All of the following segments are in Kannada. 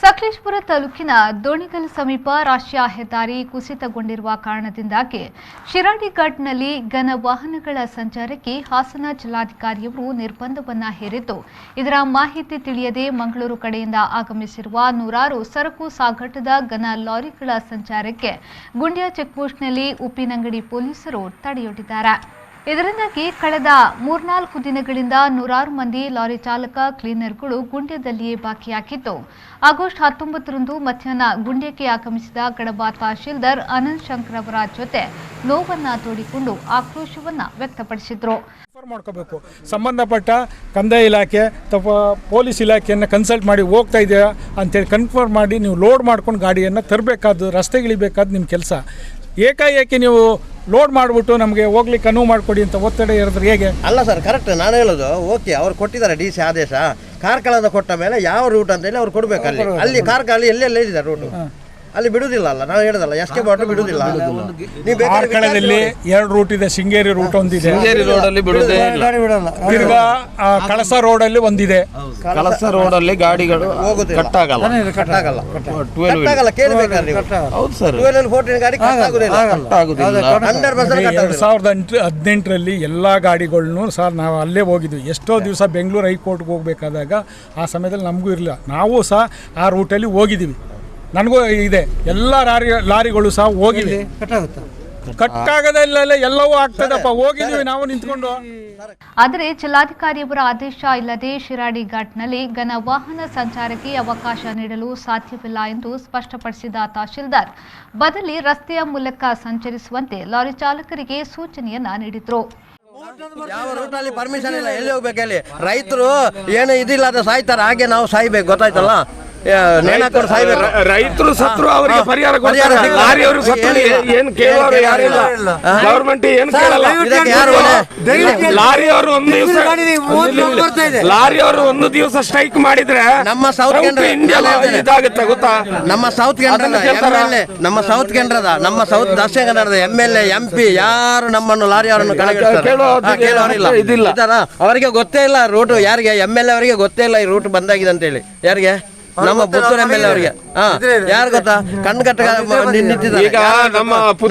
ಸಕಲೇಶಪುರ ತಾಲೂಕಿನ ದೋಣಿಗಲ್ ಸಮೀಪ ರಾಷ್ಟ್ರೀಯ ಹೆದ್ದಾರಿ ಕುಸಿತಗೊಂಡಿರುವ ಕಾರಣದಿಂದಾಗಿ ಶಿರಾಡಿ ಘಾಟ್ನಲ್ಲಿ ಘನ ವಾಹನಗಳ ಸಂಚಾರಕ್ಕೆ ಹಾಸನ ಜಿಲ್ಲಾಧಿಕಾರಿಯವರು ನಿರ್ಬಂಧವನ್ನ ಹೇರಿದ್ದು, ಇದರ ಮಾಹಿತಿ ತಿಳಿಯದೆ ಮಂಗಳೂರು ಕಡೆಯಿಂದ ಆಗಮಿಸಿರುವ ನೂರಾರು ಸರಕು ಸಾಗಾಟದ ಘನ ಲಾರಿಗಳ ಸಂಚಾರಕ್ಕೆ ಗುಂಡ್ಯ ಚೆಕ್ಪೋಸ್ಟ್ನಲ್ಲಿ ಉಪ್ಪಿನಂಗಡಿ ಪೊಲೀಸರು ತಡೆಯೊಡ್ಡಿದ್ದಾರೆ. ಇದರಿಂದಾಗಿ ಕಳೆದ 3-4 ದಿನಗಳಿಂದ ನೂರಾರು ಮಂದಿ ಲಾರಿ ಚಾಲಕ ಕ್ಲೀನರ್ಗಳು ಗುಂಡ್ಯದಲ್ಲಿಯೇ ಬಾಕಿಯಾಗಿದ್ದು, ಆಗಸ್ಟ್ 19ರಂದು ಮಧ್ಯಾಹ್ನ ಗುಂಡ್ಯಕ್ಕೆ ಆಗಮಿಸಿದ ಕಡಬ ತಹಶೀಲ್ದಾರ್ ಅನಂತ್ ಶಂಕರ್ ಅವರ ಜೊತೆ ನೋವನ್ನ ತೋಡಿಕೊಂಡು ಆಕ್ರೋಶವನ್ನ ವ್ಯಕ್ತಪಡಿಸಿದ್ರು. ಮಾಡ್ಕೋಬೇಕು, ಸಂಬಂಧಪಟ್ಟ ಕಂದಾಯ ಇಲಾಖೆ ಅಥವಾ ಪೊಲೀಸ್ ಇಲಾಖೆಯನ್ನು ಕನ್ಸಲ್ಟ್ ಮಾಡಿ ಹೋಗ್ತಾ ಇದೆಯಾ ಅಂತೇಳಿ ಕನ್ಫರ್ಮ್ ಮಾಡಿ ನೀವು ಲೋಡ್ ಮಾಡ್ಕೊಂಡು ಗಾಡಿಯನ್ನು ತರಬೇಕಾದ್ದು, ರಸ್ತೆಗಿಳಿಬೇಕಾದ್ದು ನಿಮ್ಮ ಕೆಲಸ. ಏಕಾಏಕಿ ನೀವು ಲೋಡ್ ಮಾಡಿಬಿಟ್ಟು ನಮಗೆ ಹೋಗ್ಲಿಕ್ಕೆ ಅನುವು ಮಾಡಿಕೊಡಿ ಅಂತ ಒತ್ತಡ ಇರಿದ್ರೆ ಹೇಗೆ? ಅಲ್ಲ ಸರ್, ಕರೆಕ್ಟ್. ನಾನು ಹೇಳೋದು ಓಕೆ, ಅವ್ರು ಕೊಟ್ಟಿದ್ದಾರೆ ಡಿ ಸಿ ಆದೇಶ. ಕಾರ್ಕಳದ ಕೊಟ್ಟ ಮೇಲೆ ಯಾವ ರೂಟ್ ಅಂತ ಹೇಳಿ ಅವ್ರು ಕೊಡಬೇಕು. ಅಲ್ಲಿ ಕಾರ್ಕಳ ಎಲ್ಲೆಲ್ಲ ಇದೆ ರೂಟು, ಅಲ್ಲಿ ಬಿಡುವುದಿಲ್ಲ. ಅಲ್ಲ, ನಾವು ಹೇಳೋದಲ್ಲ, ಎಸ್ಕೆ ಬಾಟು ಬಿಡುವುದಿಲ್ಲ. ಕಾರ್ಕಳದಲ್ಲಿ 2 ರೂಟ್ ಇದೆ. ಶೃಂಗೇರಿ ರೂಟ್ ಒಂದಿದೆ, ತಿರ್ಗಾ ಕಳಸ ರೋಡಲ್ಲಿ ಒಂದಿದೆ. ಕಳಸ ರೋಡಲ್ಲಿ ಗಾಡಿಗಳು ಕಟ್ಟಾಗಲ್ಲ. ಕೇಳಬೇಕಾದ್ರೆ 2018ರಲ್ಲಿ ಎಲ್ಲ ಗಾಡಿಗಳನ್ನು ಸರ್ ನಾವು ಅಲ್ಲೇ ಹೋಗಿದ್ವಿ. ಎಷ್ಟೋ ದಿವಸ ಬೆಂಗಳೂರು ಹೈಕೋರ್ಟ್ಗೆ ಹೋಗ್ಬೇಕಾದಾಗ ಆ ಸಮಯದಲ್ಲಿ ನಮಗೂ ಇರಲಿಲ್ಲ, ನಾವು ಸಹ ಆ ರೂಟಲ್ಲಿ ಹೋಗಿದ್ದೀವಿ. ನನಗೂ ಇದೆ, ಎಲ್ಲ ಲಾರಿಗಳು ಸಹ ಹೋಗಿವೆ. ಕಟ್ಟಾಗದಲ್ಲ, ಎಲ್ಲವೂ ಆಗ್ತದಪ್ಪ, ಹೋಗಿದ್ದೀವಿ ನಾವು ನಿಂತ್ಕೊಂಡು. ಆದರೆ ಜಿಲ್ಲಾಧಿಕಾರಿಯವರ ಆದೇಶ ಇಲ್ಲದೆ ಶಿರಾಡಿ ಘಾಟ್ನಲ್ಲಿ ಘನ ವಾಹನ ಸಂಚಾರಕ್ಕೆ ಅವಕಾಶ ನೀಡಲು ಸಾಧ್ಯವಿಲ್ಲ ಎಂದು ಸ್ಪಷ್ಟಪಡಿಸಿದ ತಹಶೀಲ್ದಾರ್ ಬದಲಿ ರಸ್ತೆಯ ಮೂಲಕ ಸಂಚರಿಸುವಂತೆ ಲಾರಿ ಚಾಲಕರಿಗೆ ಸೂಚನೆಯನ್ನ ನೀಡಿದ್ರು. ಯಾವ ರೂಟಲ್ಲಿ ಪರ್ಮಿಷನ್ ಇಲ್ಲ, ಎಲ್ಲಿ ಹೋಗ್ಬೇಕು ಹೇಳಿ? ರೈತರು ಏನು ಇದಿಲ್ಲ ಅದು ಸಾಯ್ತಾರೆ, ಹಾಗೆ ನಾವು ಸಾಯ್ಬೇಕು, ಗೊತ್ತಾಯ್ತಲ್ಲ? ರೈತರು ಸತ್ರು ಅವರಿಗೆ ಪರಿಹಾರ ಕೊಡ್ತಾರೆ. ಲಾರಿಯವರು ಸತ್ರು ಏನು ಕೇಳೋರು ಯಾರಿಲ್ಲ, ಗವರ್ಮೆಂಟ್ ಏನು ಕೇಳಲ್ಲ. ಲಾರಿಯವರು ಒಂದು ದಿವಸ ಸ್ಟ್ರೈಕ್ ಮಾಡಿದ್ರೆ ನಮ್ಮ ಸೌತ್ ಇದಾಗುತ್ತೆ ಗೊತ್ತಾ? ನಮ್ಮ ಸೌತ್ ಕೇಂದ್ರದ ನಮ್ಮ ಸೌತ್ ದಕ್ಷಿಣ ಕನ್ನಡದ MLA MP ಯಾರು ನಮ್ಮನ್ನು ಲಾರಿಯವರನ್ನು ಕೇಳೋರಿಲ್ಲ. ಅವರಿಗೆ ಗೊತ್ತೇ ಇಲ್ಲ ರೂಟ್. ಯಾರಿಗೆ? MLA ಅವರಿಗೆ ಗೊತ್ತೇ ಇಲ್ಲ ಈ ರೂಟ್ ಬಂದಾಗಿದೆ ಅಂತ ಹೇಳಿ. ಯಾರಿಗೆ? ನಮ್ಮ ಪುತ್ತೂರು MLA ಅವರಿಗೆ. ಯಾರು ಗೊತ್ತಾ? ಕಣ್ಕಟ್ಟ ಈಗ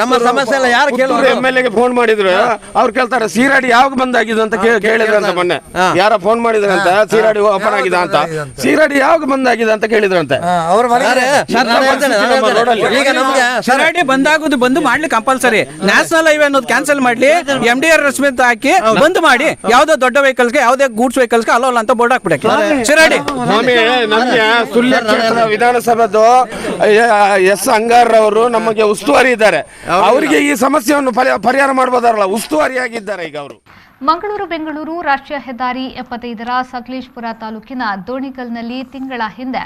ನಮ್ಮ ಸಮಸ್ಯೆ ಎಲ್ಲ ಯಾರು ಕೇಳೋರು? MLA ಗೆ ಫೋನ್ ಮಾಡಿದ್ರು, ಅವ್ರು ಕೇಳ್ತಾರೆ ಸೀರಾಡಿ ಯಾವಾಗ ಬಂದಾಗಿದೆ ಅಂತ ಕೇಳಿದ್ರಂತ. ಮೊನ್ನೆ ಯಾರ ಫೋನ್ ಮಾಡಿದ್ರಂತ, ಸೀರಾಡಿ ಓಪನ್ ಆಗಿದೆ ಅಂತ. ಸೀರಾಡಿ ಯಾವಾಗ ಬಂದಾಗಿದೆ ಅಂತ ಕೇಳಿದ್ರಂತೆ. ಈಗ ನಮ್ಗೆ ಸೀರಾಡಿ ಬಂದಾಗುದು ಬಂದು ಮಾಡ್ಲಿ ಕಂಪಲ್ಸರಿ. ನ್ಯಾಷನಲ್ ಹೈವೇ ಅನ್ನೋದು ಕ್ಯಾನ್ಸಲ್ ಮಾಡ್ಲಿ, MDR ರಸ್ತೆ ಅಂತ ಹಾಕಿ ಬಂದ್ ಮಾಡಿ. ಯಾವ್ದೋ ದೊಡ್ಡ ವೆಹಿಕಲ್ಸ್ಗೆ, ಯಾವುದೇ ಗೂಡ್ಸ್ ವೆಹಿಕಲ್ಸ್ಗೆ ಅಲೋಲ್ಲ ಅಂತ ಬೋರ್ಡ್ ಹಾಕ್ಬಿಡಕ್ಕೆ. ಸೀರಾಡಿ ನಮ್ಗೆ ಸುಳ್ಯ ಕ್ಷೇತ್ರದ ವಿಧಾನಸಭೆದು ಎಸ್ ಅಂಗಾರ್ ಅವರು ನಮಗೆ ಉಸ್ತುವಾರಿ ಇದ್ದಾರೆ. ಅವರಿಗೆ ಈ ಸಮಸ್ಯೆಯನ್ನು ಪರಿಹಾರ ಮಾಡಬಹುದಾರಲ್ಲ, ಉಸ್ತುವಾರಿಯಾಗಿದ್ದಾರೆ ಈಗ ಅವರು. ಮಂಗಳೂರು ಬೆಂಗಳೂರು ರಾಷ್ಟ್ರೀಯ ಹೆದ್ದಾರಿ 75ರ ಸಕಲೇಶಪುರ ತಾಲೂಕಿನ ದೋಣಿಗಲ್ನಲ್ಲಿ ತಿಂಗಳ ಹಿಂದೆ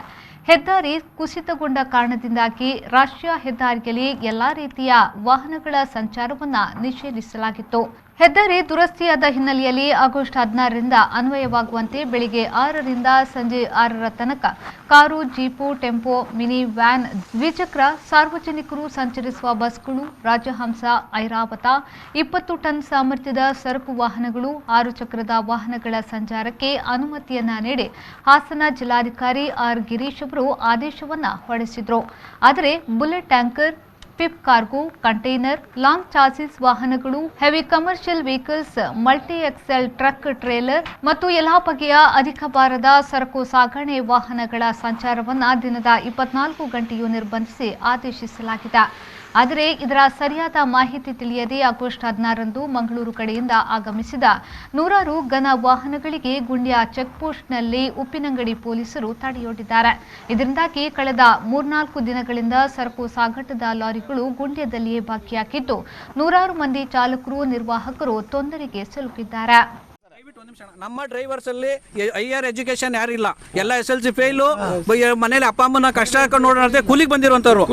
ಹೆದ್ದಾರಿ ಕುಸಿತಗೊಂಡ ಕಾರಣದಿಂದಾಗಿ ರಾಷ್ಟ್ರೀಯ ಹೆದ್ದಾರಿಯಲ್ಲಿ ಎಲ್ಲಾ ರೀತಿಯ ವಾಹನಗಳ ಸಂಚಾರವನ್ನು ನಿಷೇಧಿಸಲಾಗಿತ್ತು. ಹೆದ್ದಾರಿ ದುರಸ್ತಿಯಾದ ಹಿನ್ನೆಲೆಯಲ್ಲಿ ಆಗಸ್ಟ್ 16ರಿಂದ ಅನ್ವಯವಾಗುವಂತೆ ಬೆಳಿಗ್ಗೆ 6ರಿಂದ ಸಂಜೆ 6ರ ತನಕ car, jeep, tempo, mini van, ದ್ವಿಚಕ್ರ, ಸಾರ್ವಜನಿಕರು ಸಂಚರಿಸುವ ಬಸ್ಗಳು, ರಾಜಹಂಸ, ಐರಾವತ, 20 ಟನ್ ಸಾಮರ್ಥ್ಯದ ಸರಕು ವಾಹನಗಳು, 6 ಚಕ್ರದ ವಾಹನಗಳ ಸಂಚಾರಕ್ಕೆ ಅನುಮತಿಯನ್ನ ನೀಡಿ ಹಾಸನ ಜಿಲ್ಲಾಧಿಕಾರಿ ಆರ್ ಗಿರೀಶ್ ಅವರು ಆದೇಶವನ್ನ ಹೊರಡಿಸಿದ್ರು. ಆದರೆ ಬುಲೆಟ್ ಟ್ಯಾಂಕರ್, ಪಿಪ್ ಕಾರ್ಗೋ, ಕಂಟೈನರ್, ಲಾಂಗ್ ಚಾಸಿಸ್ ವಾಹನಗಳು, heavy commercial vehicles, multi axle truck, trailer ಮತ್ತು ಎಲ್ಲಾ ಬಗೆಯ ಅಧಿಕ ಭಾರದ ಸರಕು ಸಾಗಣೆ ವಾಹನಗಳ ಸಂಚಾರವನ್ನು ದಿನದ 24 ಗಂಟೆಯೂ ನಿರ್ಬಂಧಿಸಿ ಆದೇಶಿಸಲಾಗಿದೆ. ಆದರೆ ಇದರ ಸರಿಯಾದ ಮಾಹಿತಿ ತಿಳಿಯದೆ ಆಗಸ್ಟ್ 16ರಂದು ಮಂಗಳೂರು ಕಡೆಯಿಂದ ಆಗಮಿಸಿದ ನೂರಾರು ಘನ ವಾಹನಗಳಿಗೆ ಗುಂಡ್ಯ ಚೆಕ್ಪೋಸ್ಟ್ನಲ್ಲಿ ಉಪ್ಪಿನಂಗಡಿ ಪೊಲೀಸರು ತಡೆಯೊಡ್ಡಿದ್ದಾರೆ. ಇದರಿಂದಾಗಿ ಕಳೆದ 3-4 ದಿನಗಳಿಂದ ಸರಕು ಸಾಗಾಟದ ಲಾರಿಗಳು ಗುಂಡ್ಯದಲ್ಲಿಯೇ ಬಾಕಿಯಾಗಿದ್ದು, ನೂರಾರು ಮಂದಿ ಚಾಲಕರು, ನಿರ್ವಾಹಕರು ತೊಂದರೆಗೆ ಸಿಲುಕಿದ್ದಾರೆ. ನಮ್ಮ ಡ್ರೈವರ್ಸ್ ಅಲ್ಲಿ ಹೈಯರ್ ಎಜುಕೇಶನ್ ಯಾರಿಲ್ಲ, ಎಲ್ಲ SLC ಫೇಲು. ಮನೇಲಿ ಅಪ್ಪ ಅಮ್ಮನ ಕಷ್ಟ ಹಾಕೊಂಡು ನೋಡೋಣ ಕೂಲಿಗೆ ಬಂದಿರುವಂತವ್ರು.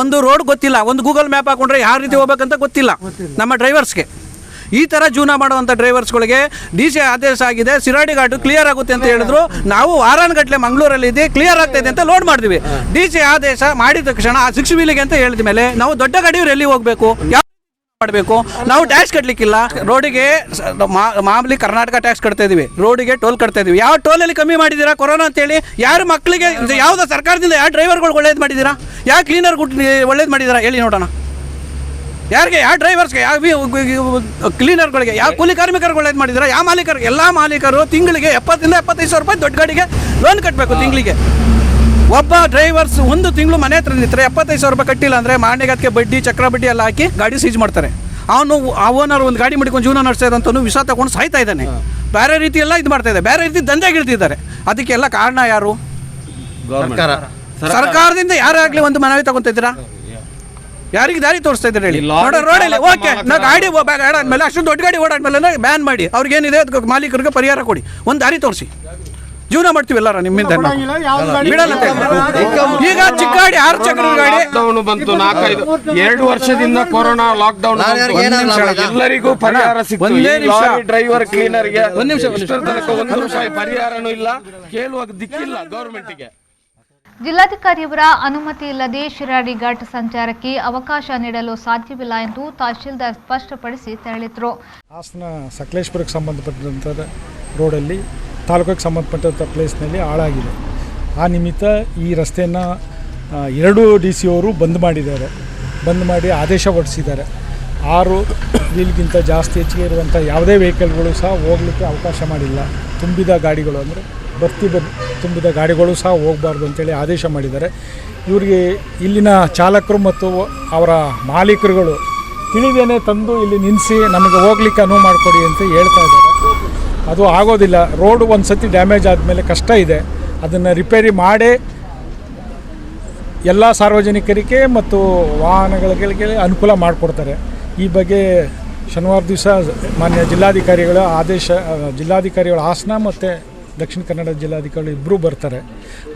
ಒಂದು ರೋಡ್ ಗೊತ್ತಿಲ್ಲ, ಒಂದು ಗೂಗಲ್ ಮ್ಯಾಪ್ ಹಾಕೊಂಡ್ರೆ ಯಾವ ರೀತಿ ಹೋಗ್ಬೇಕಂತ ಗೊತ್ತಿಲ್ಲ ನಮ್ಮ ಡ್ರೈವರ್ಸ್ಗೆ. ಈ ತರ ಜೀವನ ಮಾಡುವಂತ ಡ್ರೈವರ್ಸ್ಗಳಿಗೆ DC ಆದೇಶ ಆಗಿದೆ, ಶಿರಾಡಿ ಘಾಟ್ ಕ್ಲಿಯರ್ ಆಗುತ್ತೆ ಅಂತ ಹೇಳಿದ್ರು. ನಾವು ವಾರಾನ್ಗಟ್ಲೆ ಮಂಗಳೂರಲ್ಲಿ ಇದೆ, ಕ್ಲಿಯರ್ ಆಗ್ತಾ ಇದೆ ಅಂತ ಲೋಡ್ ಮಾಡಿದ್ವಿ. DC ಆದೇಶ ಮಾಡಿದ ತಕ್ಷಣ 6 ವೀಲಿಗೆ ಅಂತ ಹೇಳಿದ ಮೇಲೆ ನಾವು ದೊಡ್ಡ ಗಾಡಿಯವ್ರು ಎಲ್ಲಿ ಹೋಗ್ಬೇಕು? ಮಾಡಬೇಕು. ನಾವು ಟ್ಯಾಕ್ಸ್ ಕಟ್ಟಲಿಕ್ಕಿಲ್ಲ. ರೋಡಿಗೆ ಮಾಮೂಲಿ ಕರ್ನಾಟಕ ಟ್ಯಾಕ್ಸ್ ಕಟ್ತಾ ಇದೀವಿ, ರೋಡಿಗೆ ಟೋಲ್ ಕಟ್ತಾ ಇದೀವಿ. ಯಾವ ಟೋಲಲ್ಲಿ ಕಮ್ಮಿ ಮಾಡಿದ್ದೀರಾ ಕೊರೋನಾ ಅಂತೇಳಿ? ಯಾರು ಮಕ್ಕಳಿಗೆ ಯಾವುದೋ ಸರ್ಕಾರದಿಂದ ಯಾವ ಡ್ರೈವರ್ಗಳು ಒಳ್ಳೇದು ಮಾಡಿದ್ದೀರಾ? ಯಾವ ಕ್ಲೀನರ್ ಒಳ್ಳೇದು ಮಾಡಿದ್ದೀರಾ ಹೇಳಿ ನೋಡೋಣ. ಯಾರಿಗೆ? ಯಾವ ಡ್ರೈವರ್ಸ್ಗೆ, ಯಾವ ಕ್ಲೀನರ್ಗಳಿಗೆ, ಯಾವ ಕೂಲಿ ಕಾರ್ಮಿಕರಿಗೆ ಒಳ್ಳೇದು ಮಾಡಿದ್ದೀರಾ? ಯಾವ ಮಾಲೀಕರಿಗೆ? ಎಲ್ಲ ಮಾಲೀಕರು ತಿಂಗಳಿಗೆ 70 ಇಂದ 75 ಸಾವಿರ ರೂಪಾಯಿ ದೊಡ್ಡ ಗಾಡಿಗೆ ಲೋನ್ ಕಟ್ಟಬೇಕು ತಿಂಗಳಿಗೆ. ಒಬ್ಬ ಡ್ರೈವರ್ಸ್ ಒಂದು ತಿಂಗಳು ಮನೆ ಹತ್ರ ನಿಂತರೆ 75 ಸಾವಿರ ರೂಪಾಯಿ ಕಟ್ಟಿಲ್ಲ ಅಂದರೆ ಮಾರನೆಗೆ ಬಡ್ಡಿ ಚಕ್ರ ಬಡ್ಡಿ ಎಲ್ಲ ಹಾಕಿ ಗಾಡಿ ಸೀಜ್ ಮಾಡ್ತಾರೆ. ಅವನು ಆ ಓನರ್ ಒಂದು ಗಾಡಿ ಮಾಡಿಕೊಂಡು ಜೀವನ ನಡೆಸ್ತಾ ಇದ್ದಂತೂ ವಿಷ ತಗೊಂಡು ಸಾಯ್ತಾ ಇದ್ದಾನೆ. ಬೇರೆ ರೀತಿ ಎಲ್ಲ ಇದು ಮಾಡ್ತಾ ಇದೆ, ಬೇರೆ ರೀತಿ ದಂಧೆಗೆ ಇಳ್ತಿದ್ದಾರೆ. ಅದಕ್ಕೆಲ್ಲ ಕಾರಣ ಯಾರು? ಸರ್ಕಾರದಿಂದ ಯಾರಾಗಲಿ ಒಂದು ಮನವಿ ತಗೊಂತಿದ್ದೀರಾ? ಯಾರಿಗೆ ದಾರಿ ತೋರಿಸ್ತಾ ಇದ್ದಾರೆ ಹೇಳಿ? ರೋಡಲ್ಲಿ ಓಕೆ, ನಾವು ಗಾಡಿ ಓಡಾದ್ಮೇಲೆ ಅಷ್ಟು ದೊಡ್ಡ ಗಾಡಿ ಓಡಾದ್ಮೇಲೆ ಬ್ಯಾನ್ ಮಾಡಿ ಅವ್ರಿಗೇನಿದೆ ಮಾಲೀಕರಿಗೆ ಪರಿಹಾರ ಕೊಡಿ, ಒಂದು ದಾರಿ ತೋರಿಸಿ. ಜೀವನ ಮಾಡ್ತೀವಿ ಎಲ್ಲಾರ ನಿಮ್ಮಿಂದ ಬಿಡಲ್ಲ. ಈಗ ಚಿಕ್ಕ ಗಾಡಿ 6 ಚಕ್ರದ ಗಾಡಿ ಲಾಕ್ಡೌನ್ ಬಂತು, 2 ವರ್ಷದಿಂದ ಕೊರೋನಾ ಲಾಕ್ಡೌನ್. ಎಲ್ಲರಿಗೂ ಪರಿಹಾರ ಸಿಕ್ತು. ಡ್ರೈವರ್ ಕ್ಲೀನರ್ಗೆ 1 ನಿಮಿಷ ಪರಿಹಾರನೂ ಇಲ್ಲ, ಕೇಳುವಾಗ ದಿಕ್ಕಿಲ್ಲ ಗೌರ್ಮೆಂಟ್ಗೆ. ಜಿಲ್ಲಾಧಿಕಾರಿಯವರ ಅನುಮತಿ ಇಲ್ಲದೆ ಶಿರಾಡಿ ಘಾಟ್ ಸಂಚಾರಕ್ಕೆ ಅವಕಾಶ ನೀಡಲು ಸಾಧ್ಯವಿಲ್ಲ ಎಂದು ತಹಶೀಲ್ದಾರ್ ಸ್ಪಷ್ಟಪಡಿಸಿ ತೆರಳಿದ್ರು. ಹಾಸನ ಸಕಲೇಶ್ಪುರಕ್ಕೆ ಸಂಬಂಧಪಟ್ಟಂಥ ರೋಡಲ್ಲಿ ತಾಲೂಕಿಗೆ ಸಂಬಂಧಪಟ್ಟಂಥ ಪ್ಲೇಸ್ನಲ್ಲಿ ಹಾಳಾಗಿದೆ. ಆ ನಿಮಿತ್ತ ಈ ರಸ್ತೆಯನ್ನು 2 DC ಅವರು ಬಂದ್ ಮಾಡಿದ್ದಾರೆ. ಬಂದ್ ಮಾಡಿ ಆದೇಶ ಹೊರಡಿಸಿದ್ದಾರೆ. 6 ವೀಲ್ಗಿಂತ ಜಾಸ್ತಿ ಹೆಚ್ಚಿಗೆ ಇರುವಂಥ ಯಾವುದೇ ವೆಹಿಕಲ್ಗಳು ಸಹ ಹೋಗಲಿಕ್ಕೆ ಅವಕಾಶ ಮಾಡಿಲ್ಲ. ತುಂಬಿದ ಗಾಡಿಗಳು ಅಂದರೆ ತುಂಬಿದ ಗಾಡಿಗಳು ಸಹ ಹೋಗಬಾರ್ದು ಅಂತೇಳಿ ಆದೇಶ ಮಾಡಿದ್ದಾರೆ. ಇವರಿಗೆ ಇಲ್ಲಿನ ಚಾಲಕರು ಮತ್ತು ಅವರ ಮಾಲೀಕರುಗಳು ತಿಳಿದೇನೆ ತಂದು ಇಲ್ಲಿ ನಿಲ್ಲಿಸಿ ನಮಗೆ ಹೋಗ್ಲಿಕ್ಕೆ ಅನುವು ಮಾಡಿಕೊಡಿ ಅಂತ ಹೇಳ್ತಾ ಇದ್ದಾರೆ. ಅದು ಆಗೋದಿಲ್ಲ. ರೋಡು ಒಂದು ಸತಿ ಡ್ಯಾಮೇಜ್ ಆದಮೇಲೆ ಕಷ್ಟ ಇದೆ. ಅದನ್ನು ರಿಪೇರಿ ಮಾಡಿ ಎಲ್ಲ ಸಾರ್ವಜನಿಕರಿಗೆ ಮತ್ತು ವಾಹನಗಳಿಗೆ ಅನುಕೂಲ ಮಾಡಿಕೊಡ್ತಾರೆ. ಈ ಬಗ್ಗೆ ಶನಿವಾರ ದಿವಸ ಮಾನ್ಯ ಜಿಲ್ಲಾಧಿಕಾರಿಗಳ ಹಾಸನ ಮತ್ತು ದಕ್ಷಿಣ ಕನ್ನಡ ಜಿಲ್ಲಾಧಿಕಾರಿಗಳು ಇಬ್ಬರೂ ಬರ್ತಾರೆ.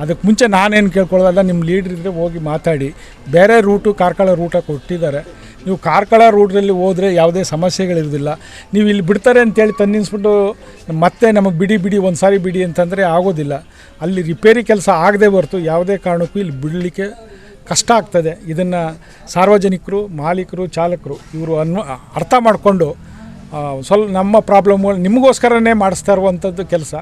ಅದಕ್ಕೆ ಮುಂಚೆ ನಾನೇನು ಕೇಳ್ಕೊಳ್ಳೋದಲ್ಲ, ನಿಮ್ಮ ಲೀಡ್ರ್ ಇದ್ದರೆ ಹೋಗಿ ಮಾತಾಡಿ. ಬೇರೆ ರೂಟು ಕಾರ್ಕಳ ರೂಟ ಕೊಟ್ಟಿದ್ದಾರೆ. ನೀವು ಕಾರ್ಕಳ ರೂಟಲ್ಲಿ ಹೋದರೆ ಯಾವುದೇ ಸಮಸ್ಯೆಗಳಿರೋದಿಲ್ಲ. ನೀವು ಇಲ್ಲಿ ಬಿಡ್ತಾರೆ ಅಂತೇಳಿ ತಂದಿನ್ಸ್ಬಿಟ್ಟು ಮತ್ತೆ ನಮಗೆ ಬಿಡಿ ಒಂದು ಸಾರಿ ಬಿಡಿ ಅಂತಂದರೆ ಆಗೋದಿಲ್ಲ. ಅಲ್ಲಿ ರಿಪೇರಿ ಕೆಲಸ ಆಗದೆ ಹೊರತು ಯಾವುದೇ ಕಾರಣಕ್ಕೂ ಇಲ್ಲಿ ಬಿಡಲಿಕ್ಕೆ ಕಷ್ಟ ಆಗ್ತದೆ. ಇದನ್ನು ಸಾರ್ವಜನಿಕರು, ಮಾಲೀಕರು, ಚಾಲಕರು ಇವರು ಅರ್ಥ ಮಾಡಿಕೊಂಡು ಸ್ವಲ್ಪ ನಮ್ಮ ಪ್ರಾಬ್ಲಮ್ಗಳು ನಿಮಗೋಸ್ಕರನೇ ಮಾಡಿಸ್ತಾ ಇರುವಂಥದ್ದು ಕೆಲಸ.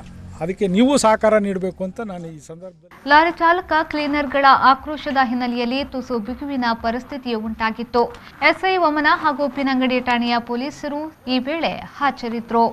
ಅದಕ್ಕೆ ನೀವು ಸಹಕಾರ ನೀಡಬೇಕು ಅಂತ ನಾನು ಈ ಸಂದರ್ಭದಲ್ಲಿ. ಲಾರಿ ಚಾಲಕ ಕ್ಲೀನರ್ಗಳ ಆಕ್ರೋಶದ ಹಿನ್ನೆಲೆಯಲ್ಲಿ ತುಸು ಬಿಗುವಿನ ಪರಿಸ್ಥಿತಿ ಉಂಟಾಗಿತ್ತು. ಎಸ್ಐ ವಮನ ಹಾಗೂ ಪಿನಂಗಡಿ ಠಾಣೆಯ ಪೊಲೀಸರು ಈ ವೇಳೆ ಹಾಜರಿದ್ದರು.